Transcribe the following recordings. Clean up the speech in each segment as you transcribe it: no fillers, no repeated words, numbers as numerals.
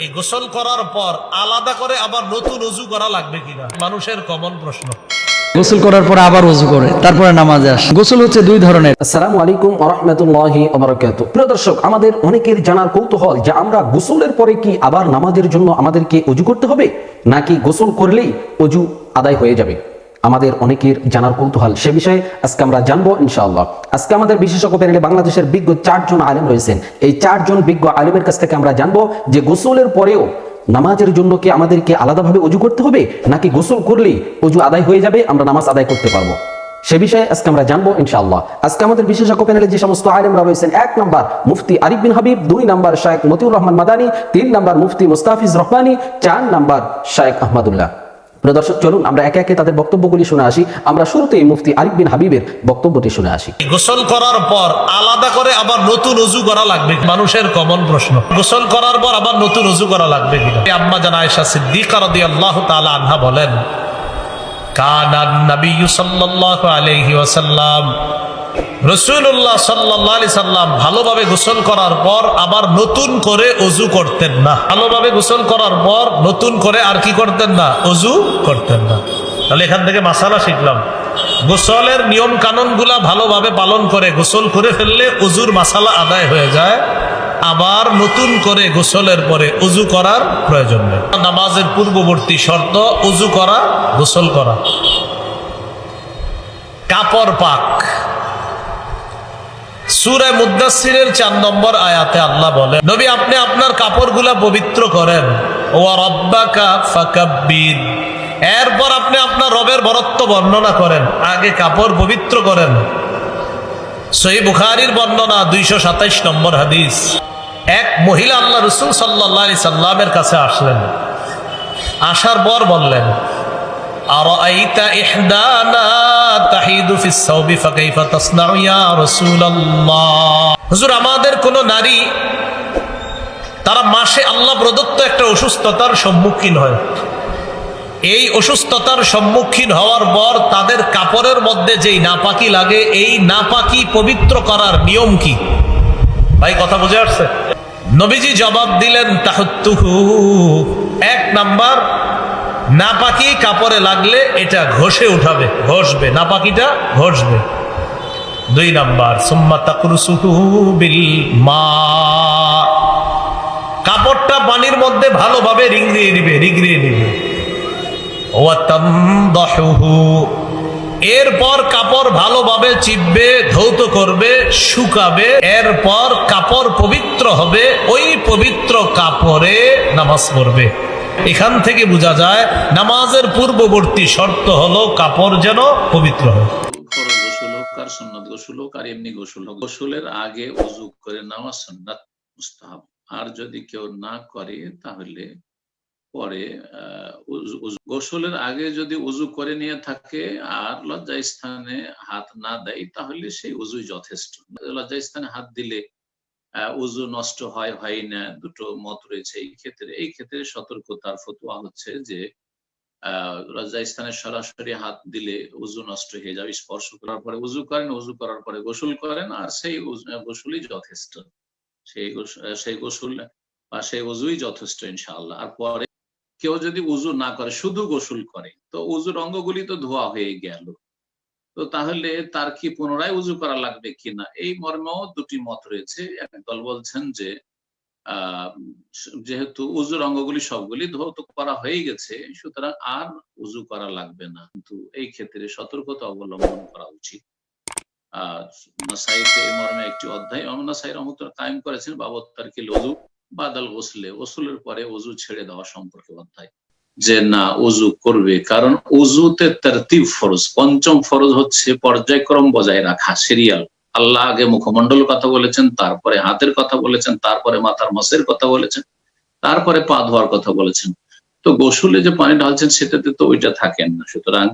এই গোসল করার পর আলাদা করে আবার নতুন ওযু করা লাগবে কিনা মানুষের কমন প্রশ্ন। গোসল করার পর আবার ওযু করে তারপরে নামাজে আসে। গোসল হচ্ছে দুই ধরনের। আসসালামু আলাইকুম ওয়া রাহমাতুল্লাহি ওয়া বারাকাতুহু। প্রিয় দর্শক, আমাদের অনেকের জানার কৌতূহল যে আমরা গোসলের পরে কি আবার নামাজের জন্য আমাদেরকে ওযু করতে হবে, নাকি গোসল করলেই ওযু আদায় হয়ে যাবে। আমাদের অনেকের জানার কৌতূহল, সে বিষয়ে আজকে আমরা জানবো ইনশাআল্লাহ। আজকে আমাদের বিশেষজ্ঞ প্যানেলে বাংলাদেশের বিজ্ঞ 4 জন আলেম রয়েছেন। এই 4 জন বিজ্ঞ আলেমের কাছ থেকে আমরা জানবো যে গোসলের পরেও নামাজের জন্য কি আমাদেরকে আলাদাভাবে ওযু করতে হবে, নাকি গোসল করলেই ওযু আদায় হয়ে যাবে, আমরা নামাজ আদায় করতে পারবো। সে বিষয়ে আজকে আমরা জানবো ইনশাআল্লাহ। আজকে আমাদের বিশেষজ্ঞ প্যানেলে যে সমস্ত আলেমরা রয়েছেন, 1 নম্বর মুফতি আরিফ বিন হাবিব, 2 নম্বর শায়েখ মতিউর রহমান মাদানী, 3 নম্বর মুফতি মুস্তাফিজ রহমানী, 4 নম্বর শায়েখ আহমদুল্লাহ। প্রিয় দর্শক, চলুন আমরা একে একে তাদের বক্তব্যগুলি শুনে আসি। আমরা শুরুতেই মুফতি আরিফ বিন হাবিবের বক্তব্যটি শুনে আসি। গোসল করার পর আলাদা করে আবার নতুন ওযু করা লাগবে মানুষের কমন প্রশ্ন। গোসল করার পর আবার নতুন ওযু করা লাগবে কিনা। আম্মা জান আয়েশা সিদ্দিকা রাদিয়াল্লাহু তাআলা আনহা বলেন, কানান নবী সাল্লাল্লাহু আলাইহি ওয়াসাল্লাম, রাসূলুল্লাহ সাল্লাল্লাহু আলাইহি সাল্লাম ভালোভাবে গোসল করার পর আবার নতুন করে ওযু করতেন না। ভালোভাবে গোসল করার পর নতুন করে আর কি করতেন না? ওযু করতেন না। তাহলে এখান থেকে মাসালা শিখলাম, গোসলের নিয়ম কানুনগুলা ভালোভাবে পালন করে গোসল করে ফেললে ওযুর মাসালা আদায় হয়ে যায়, আবার নতুন করে গোসলের পরে ওযু করার প্রয়োজন নেই। নামাজের পূর্ববর্তী শর্ত ওযু করা, গোসল করা। কাপড় পাক। সূরা মুদ্দাসসিরের 4 নম্বর আয়াতে আল্লাহ বলেন, নবী আপনি আপনার কাপড়গুলা পবিত্র করেন। ওয়া রাব্বাকা ফাকাব্বির। এরপর আপনি আপনার রবের বরত্ব বর্ণনা করেন, আগে কাপড় পবিত্র করেন। সহিহ বুখারীর বর্ণনা 227 নম্বর হাদিস। এক মহিলা আল্লাহ রাসূল সাল্লাল্লাহু আলাইহি সাল্লামের কাছে আসলেন। আসার পর বললেন, আরাআইতা ইহদানা তাহিদু ফিস সাওবি ফাকাইফা তাসনাউ ইয়া রাসূলুল্লাহ। হুজুর, আমাদের কোন নারী তারা মাসে আল্লাহ প্রদত্ত একটা অসুস্থতার সম্মুখীন হয়, এই অসুস্থতার সম্মুখীন হওয়ার পর তাদের কাপড়ের মধ্যে যেই নাপাকি লাগে, এই নাপাকি পবিত্র করার নিয়ম কি? ভাই কথা বুঝে আসছে? নবীজি জবাব দিলেন, তাহুত্তুহু। 1 নাম্বার, নাপাকি কাপড়ে লাগলে এটা ঘষে উঠাবে, ঘষবে, নাপাকিটা ঘষবে। 2 নাম্বার, সুম্মা তাকরুসুহু বিল মা। কাপড়টা পানির মধ্যে ভালোভাবে রিংড়িয়ে নিবে। এরপর কাপড় ভালোভাবে চিপবে, ধৌত করবে, শুকাবে। এরপর কাপড় পবিত্র হবে, ওই পবিত্র কাপড়ে নামাজ পড়বে। এখান থেকে বোঝা যায় নামাজের পূর্ববর্তী শর্ত হলো কাপড় যেন পবিত্র হয়। ফরজ গোসল হোক আর সুন্নাত গোসল হোক আর এমনি গোসল হোক, গোসলের আগে ওযু করে নেওয়া সুন্নাত মুস্তাহাব। আর যদি কেউ না করে তাহলে পরে গোসলের আগে যদি উযু করে নিয়ে থাকে আর লজ্জা স্থানে হাত না দেয়, তাহলে সেই উযুই যথেষ্ট। লজ্জা স্থানে হাত দিলে উযু নষ্ট হয় না, দুটো মত রয়েছে। এই ক্ষেত্রে সতর্কতার ফতোয়া হচ্ছে যে লজ্জা স্থানে সরাসরি হাত দিলে উযু নষ্ট হয়ে যাবে। স্পর্শ করার পরে উযু করেন, উযু করার পরে গোসল করেন, আর সেই গোসলই যথেষ্ট। সেই গোসল বা সেই উযুই যথেষ্ট ইনশাআল্লাহ। আর পরে কেউ যদি উযু না করে, শুধু গোসল করে, তো উযুর অঙ্গগুলি তো ধোয়া হয়ে গেল, তো তাহলে তার কি পুনরায় উযু করা লাগবে কিনা, এই মর্মেও 2টি মত রয়েছে। একদল বলছেন যে যেহেতু উযুর অঙ্গগুলি সবগুলি ধৌত করা হয়ে গেছে, সুতরাং আর উযু করা লাগবে না। কিন্তু এই ক্ষেত্রে সতর্কতা অবলম্বন করা উচিত। নাসাইতে এই মর্মে একটি অধ্যায় ইমাম নাসাই রাহমাতুল্লাহ কায়েম করেছেন, বাবু তারকিল ওযু বাদাল গোসলে, গোসলের পরে ওযু ছেড়ে দেওয়া সম্পর্কে অধ্যায়। যে না, ওযু করবে, কারণ ওযুতে তারতিব ফরজ। 5ম ফরজ হচ্ছে পর্যায়ক্রম বজায় রাখা, সিরিয়াল। আল্লাহ আগে মুখমণ্ডল কথা বলেছেন, তারপরে হাতের কথা বলেছেন, তারপরে মাথার মাসের কথা বলেছেন, তারপরে পা ধোয়ার কথা বলেছেন। তো গোসলে যে পানি ঢালছেন সেটাতে তো ওইটা থাকেন না। সুতরাং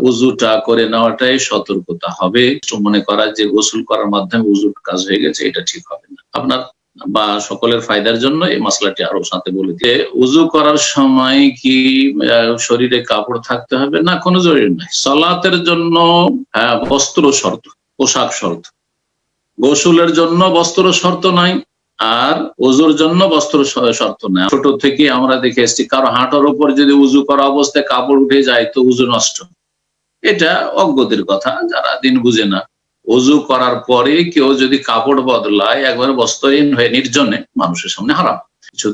উযুটা করে নেওয়াটাই সতর্কতা হবে। মনে করা যে গোসল করার মাধ্যমে উযুর কাজ হয়ে গেছে, এটা ঠিক হবে না। আপনার বা সকলের ফায়দার জন্য এই মাসলাটি আরো সাথে বলে দিয়ে, উযু করার সময় কি শরীরে কাপড় থাকতে হবে না? কোনো জরুরি নাই। সালাতের জন্য বস্ত্র শর্ত, পোশাক শর্ত। গোসলের জন্য বস্ত্র শর্ত নাই, আর ওজুর জন্য বস্ত্র শর্ত নেই। ছোট থেকে আমরা দেখে এসেছি কারো হাঁটার উপর যদি উজু করা অবস্থায় কাপড় উঠে যায় তো উজু নষ্ট। এটা অজ্ঞদের কথা, যারা দিন বুঝে না। ওজু করার পরে কেউ যদি কাপড় বদলায় একবারে বস্ত্রহীন হয়ে নির্জনে, মানুষের সামনে হারাম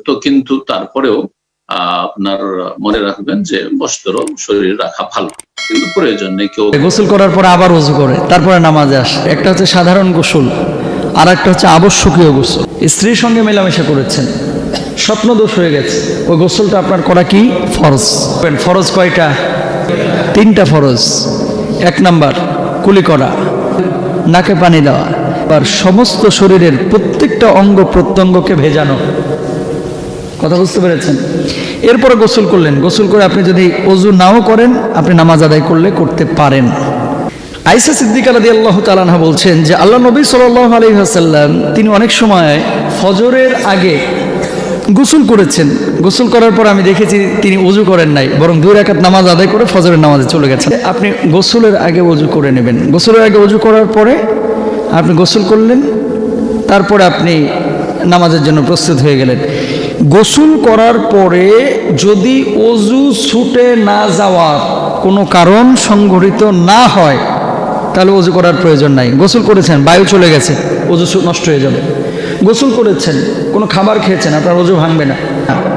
তো, কিন্তু তারপরেও আপনার মনে রাখবেন যে বস্ত্র শরীরে রাখা ভালো, কিন্তু প্রয়োজন নেই কেউ। গোসল করার পরে আবার ওযু করে তারপরে নামাজে আসে। একটা হচ্ছে সাধারণ গোসল, আর একটা হচ্ছে আবশ্যকীয় গোসল। স্ত্রীর সঙ্গে মেলামেশা করেছেন, স্বপ্নদোষ হয়ে গেছে, ওই গোসলটা আপনার করা কি ফরজ। ফরজ কয়টা? 3টা ফরজ। 1 নাম্বার কুলি করা, নাকে পানি দেওয়া, আর সমস্ত শরীরের প্রত্যেকটা অঙ্গ প্রত্যঙ্গকে ভেজানো। কথা বুঝতে পেরেছেন? এরপরে গোসল করলেন, গোসল করে আপনি যদি ওযু নাও করেন আপনি নামাজ আদায় করতে পারেন। আয়েশা সিদ্দিকা রাদিয়াল্লাহু তাআলা আনহা বলছেন যে আল্লাহ নবী সাল্লাল্লাহু আলাইহি ওয়াসাল্লাম তিনি অনেক সময় ফজরের আগে গোসল করেছেন। গোসল করার পর আমি দেখেছি তিনি ওযু করেন নাই, বরং 2 রাকাত নামাজ আদায় করে ফজরের নামাজে চলে গেছেন। আপনি গোসলের আগে ওযু করে নেবেন। গোসলের আগে ওযু করার পরে আপনি গোসল করলেন, তারপরে আপনি নামাজের জন্য প্রস্তুত হয়ে গেলেন। গোসল করার পরে যদি ওযু ছুটে না যাওয়ার কোনো কারণ সংঘটিত না হয় তাহলে ওযু করার প্রয়োজন নাই। গোসল করেছেন, বায়ু চলে গেছে, ওযু নষ্ট হয়ে যাবে। গোসল করেছেন, কোনো খাবার খেয়েছেন, আপনার ওযু ভাঙবে না।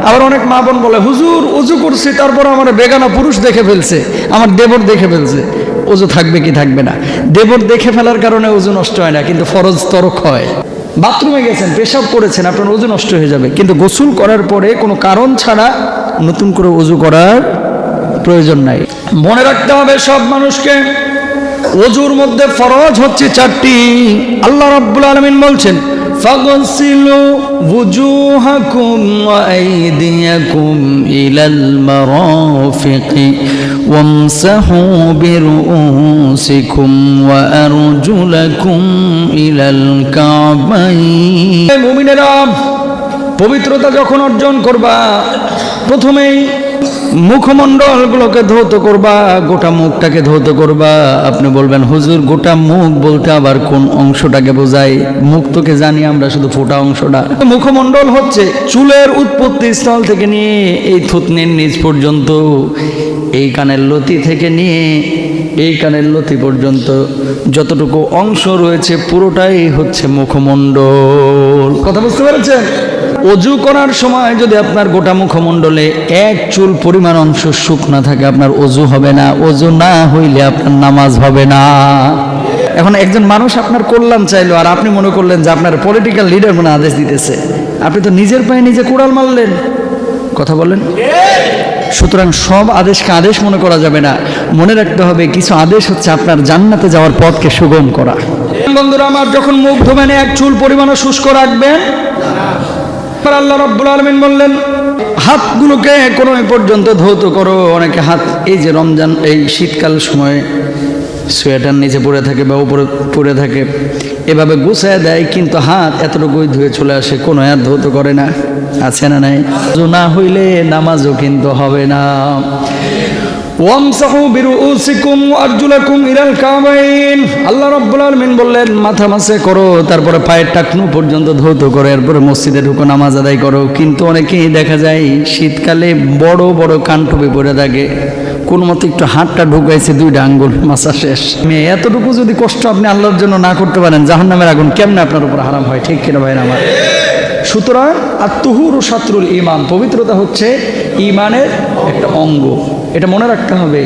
আবার অনেক মা বোন বলে, হুজুর ওযু করছি তারপর আমার বেগানা পুরুষ দেখে ফেলছে, আমার দেবর দেখে ফেলছে, ওযু থাকবে কি থাকবে না? দেবর দেখে ফেলার কারণে ওযু নষ্ট হয় না, কিন্তু ফরজ তরক হয়। বাথরুমে গেছেন, পেশাব করেছেন, আপনার ওযু নষ্ট হয়ে যাবে, কিন্তু গোসল করার পরে কোনো কারণ ছাড়া নতুন করে ওযু করার প্রয়োজন নাই। মনে রাখতে হবে সব মানুষকে, ওযুর মধ্যে ফরজ হচ্ছে 4টি। আল্লাহ রাব্বুল আলামিন বলছেন, ফাগসিলু ওয়ুজুহাকুম ওয়া আইদিয়াকুম ইলাল মারাফিকি ওয়ামসাহু বিরুউসিকুম ওয়া আরজুলাকুম ইলাল কাবাইন। মুমিনেরা, পবিত্রতা যখন অর্জন করবা প্রথমেই মুখমণ্ডলগুলোকে ধৌত করবা, গোটা মুখটাকে ধৌত করবা। আপনি বলবেন, হুজুর গোটা মুখ বলতে আবার কোন অংশটাকে বোঝায়? মুখ তোকে জানি আমরা, শুধু ফোটা অংশটা। মুখমণ্ডল হচ্ছে চুলের উৎপত্তি স্থল থেকে নিয়ে এই থুতনির নিচ পর্যন্ত, এই কানের লতি থেকে নিয়ে এই কানের লতি পর্যন্ত যতটুকু অংশ রয়েছে পুরোটাই হচ্ছে মুখমণ্ডল। কথা বুঝতে পেরেছেন? ওযু করার সময় যদি আপনার গোটা মুখমণ্ডলে 1 চুল পরিমাণ অংশ শুকনা থাকে আপনার ওযু হবে না। ওযু না হইলে আপনার নামাজ হবে না। এখন একজন মানুষ আপনার কল্যাণ চাইলো, আর আপনি মনে করলেন যে আপনার পলিটিক্যাল লিডার মনে আদেশ দিতেছে, আপনি তো নিজের পায়ে নিজে কুড়াল মারলেন। কথা বলেন? সুতরাং সব আদেশকে আদেশ মনে করা যাবে না। মনে রাখতে হবে কিছু আদেশ হচ্ছে আপনার জান্নাতে যাওয়ার পথকে সুগম করা। বন্ধুরা আমার, যখন মুখ ধোবেন 1 চুল পরিমাণও শুষ্ক রাখবেন। আল্লাহ রাব্বুল আলামিন বললেন, হাতগুলোকে কোনো পর্যন্ত ধৌত করো। অনেকে হাত এই যে রমজান, এই শীতকাল সময় সোয়েটার নিচে পড়ে থাকে বা উপরে পড়ে থাকে, এভাবে গুছায় দেয়, কিন্তু হাত এতটুকুই ধুয়ে চলে আসে, কোনো হাত ধৌত করে না। আছে না নাই? না হইলে নামাজও কিন্তু হবে না। ওয়ামসাহু বিরুউসিকুম ওয়া আরজুলাকুম ইলাল কাবাইন। আল্লাহ রাব্বুল আলামিন বললেন, মাথা মাসে করো, তারপরে পায়ের টাকনু পর্যন্ত ধৌত করো, এরপরে মসজিদে ঢুকো, নামাজ আদায় করো। কিন্তু অনেকেই দেখা যায় শীতকালে বড় বড় কানটুপি পরে থাকে, কোনো মতো একটু হাতটা ঢুকাইছে, 2টা আঙ্গুল, মাসা শেষ। এতটুকু যদি কষ্ট আপনি আল্লাহর জন্য না করতে পারেন, জাহান্নামের আগুন কেমনে আপনার উপর হারাম হয়? ঠিক কিনা ভাই আমার? সুতরাং আত-তুহুরু শাতরুল ঈমান, পবিত্রতা হচ্ছে ঈমানের একটা অঙ্গ, এটা মনে রাখতে হবে।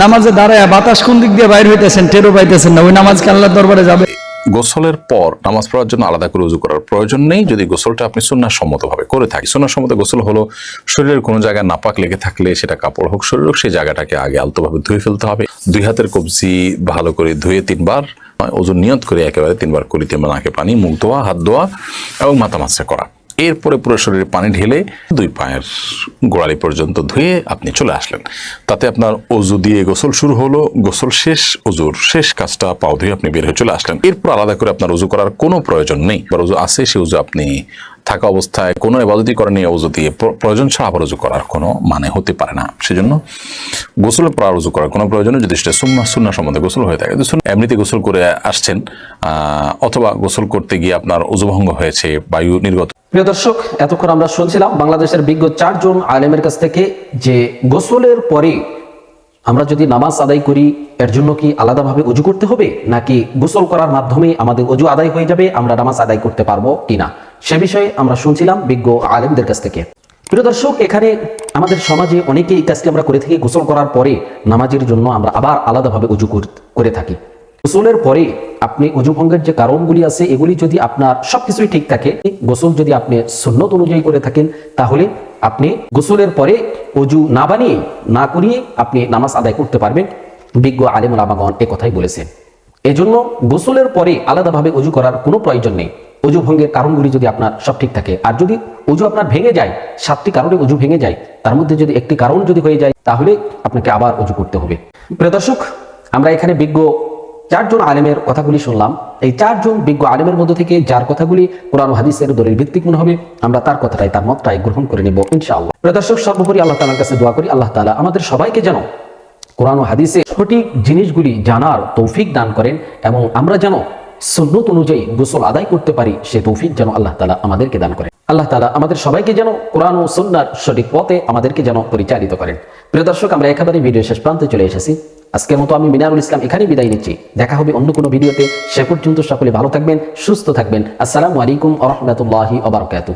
নামাজে দাঁড়ায় বাতাস কোন দিক দিয়ে বাইর হইতেছেন টেরও পাইতেছেন না, ওই নামাজ কি আল্লাহর দরবারে যাবে? গোসলের পর নামাজ পড়ার জন্য আলাদা করে ওযু করার প্রয়োজন নেই, যদি গোসলটা আপনি সুন্নাহসম্মতভাবে করে থাকেন। সুন্নাহসম্মত গোসল হলো শরীরের কোনো জায়গায় নাপাক লেগে থাকলে, সেটা কাপড় হোক শরীর হোক, সেই জায়গাটাকে আগে আলতোভাবে ধুয়ে ফেলতে হবে। 2 হাতের কবজি ভালো করে ধুয়ে 3 বার ওযু নিয়ত করে একেবারে 3 বার করিতে নাকে পানি, মুখ ধোয়া, হাত ধোয়া এবং মাথা মাসা করা। এরপরে পুরো শরীরে পানি ঢেলে 2 পায়ের গোড়ালি পর্যন্ত ধুয়ে আপনি চলে আসলেন। তাতে আপনার ওযু দিয়ে গোসল শুরু হলো, গোসল শেষ, ওযুর শেষ কাজটা পাও ধুয়ে আপনি বের হয়ে চলে আসলেন। এরপর আলাদা করে আপনার ওযু করার কোনো প্রয়োজন নেই। ওযু আছে, সেই ওযু আপনি থাকা অবস্থায় কোনো ইবাদতই করে নিয়ে ওযু দিয়ে প্রয়োজন ছাড়া আবার ওযু করার কোনো মানে হতে পারে না। সেজন্য গোসলের পর ওযু করার কোনো প্রয়োজন নেই, যদি সেটা সুন্নাহ সম্বন্ধে গোসল হয়ে থাকে। এমনিতে গোসল করে আসছেন অথবা গোসল করতে গিয়ে আপনার ওযু ভঙ্গ হয়েছে, বায়ু নির্গত। প্রিয় দর্শক, এতক্ষণ আমরা শুনছিলাম বাংলাদেশের বিজ্ঞ 4 জন আলেমের কাছ থেকে যে গোসলের পরে আমরা যদি নামাজ আদায় করি এর জন্য কি আলাদাভাবে ওযু করতে হবে, নাকি গোসল করার মাধ্যমে আমাদের ওযু আদায় হয়ে যাবে, আমরা নামাজ আদায় করতে পারবো কিনা, সে বিষয়ে আমরা শুনছিলাম বিজ্ঞ আলেমদের কাছ থেকে। প্রিয় দর্শক, এখানে আমাদের সমাজে অনেকে এই কাজটি আমরা করে থাকি, গোসল করার পরে নামাজের জন্য আমরা আবার আলাদাভাবে ওযু করে থাকি। গোসলের পরে আপনি ওযু ভঙ্গের যে কারণগুলি আছে এগুলি যদি আপনার সবকিছুই ঠিক থাকে, গোসল যদি আপনি সুন্নত অনুযায়ী করে থাকেন, তাহলে আপনি গোসলের পরে ওযু না বানিয়ে না করিয়ে আপনি নামাজ আদায় করতে পারবেন। বিজ্ঞ আলেম ওলামাগণ এ কথাই বলেছেন। এজন্য গোসলের পরে আলাদাভাবে ওযু করার কোনো প্রয়োজন নেই। ওযু ভঙ্গের কারণগুলি যদি আপনার সব ঠিক থাকে, আর যদি ওযু আপনার ভেঙে যায়, 7টি কারণে ওযু ভেঙে যায়, তার মধ্যে যদি একটি কারণ যদি হয়ে যায়, তাহলে আপনাকে আবার ওযু করতে হবে। প্রিয় দর্শক, আমরা এখানে বিজ্ঞ 4 জন আলেমের কথাগুলি শুনলাম। এই 4 জন বিজ্ঞ আলেমের মধ্য থেকে যার কথাগুলি কোরআন ও হাদিসের দলিল ভিত্তিক মনে হবে, আমরা তার কথাটাই, তার মতটাই গ্রহণ করে নেব ইনশাআল্লাহ। প্রিয় দর্শক, সর্বোপরি আল্লাহ তাআলার কাছে দোয়া করি, আল্লাহ তাআলা আমাদের সবাইকে যেন কোরআন ও হাদিসের সঠিক জিনিসগুলি জানার তৌফিক দান করেন এবং আমরা যেন সুন্নত অনুযায়ী গোসল আদায় করতে পারি, সে তৌফিক যেন আল্লাহ তাআলা আমাদেরকে দান করেন। আল্লাহ তাআলা আমাদের সবাইকে যেন কোরআন ও সুন্নাহর সঠিক পথে আমাদেরকে যেন পরিচালিত করেন। প্রিয় দর্শক, আমরা একেবারে ভিডিও শেষ প্রান্তে চলে এসেছি। আজকের মতো আমি মিনারুল ইসলাম এখানেই বিদায় নিচ্ছি। দেখা হবে অন্য কোনো ভিডিওতে। সে পর্যন্ত সকলে ভালো থাকবেন, সুস্থ থাকবেন। আসসালামু আলাইকুম ওয়া রাহমাতুল্লাহি ওয়া বারাকাতুহু।